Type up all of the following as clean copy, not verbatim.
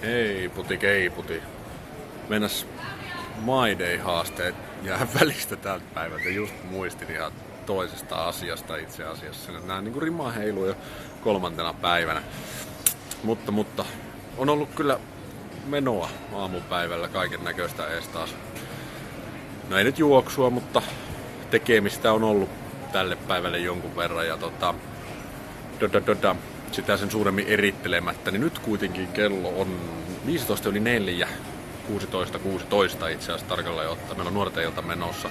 Ei puti. Mennäs My Day-haasteet jää välistä tältä päivältä. Just muistin ihan toisesta asiasta itse asiassa. Nää niinku rima heiluu jo 3. päivänä. Mutta on ollut kyllä menoa aamupäivällä kaiken näköistä ees taas. No ei nyt juoksua, mutta tekemistä on ollut tälle päivälle jonkun verran. Ja sitä sen suuremmin erittelemättä, niin nyt kuitenkin kello on 15:04, 16:16 itse asiassa tarkalleen ottaen. Meillä on nuorten ilta menossa.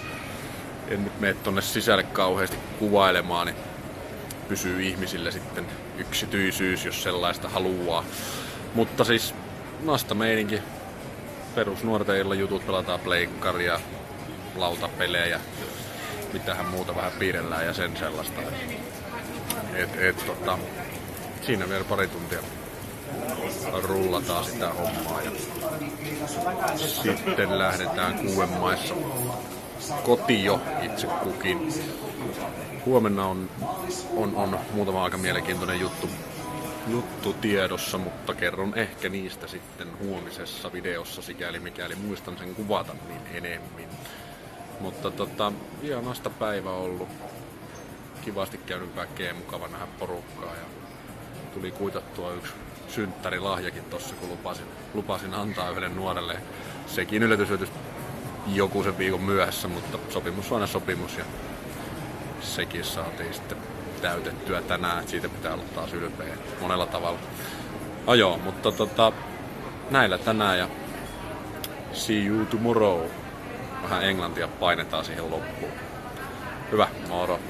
En nyt mene tonne sisälle kauheasti kuvailemaan, niin pysyy ihmisille sitten yksityisyys, jos sellaista haluaa. Mutta siis nastameininki, perus nuorten illan jutut, pelataan pleikkaria, lautapelejä, mitähän muuta vähän piirrellään ja sen sellaista. Siinä vielä pari tuntia rullataan sitä hommaa ja sitten lähdetään 6 maissa kotio itse kukin. Huomenna on muutama aika mielenkiintoinen juttu tiedossa, mutta kerron ehkä niistä sitten huomisessa videossa, sikäli mikäli muistan sen kuvata niin enemmän. Mutta ihanasta päivä ollut. Kivasti käynyt kaikkea, mukava nähdä porukkaa ja tuli kuitattua yksi synttärilahjakin tossa, kun lupasin antaa yhdelle nuorelle. Sekin yllätys joku sen viikon myöhässä, mutta sopimus on aina sopimus ja sekin saatiin sitten täytettyä tänään, että siitä pitää olla taas ylpeä monella tavalla. Joo, mutta näillä tänään ja see you tomorrow. Vähän englantia painetaan siihen loppuun. Hyvä, moro!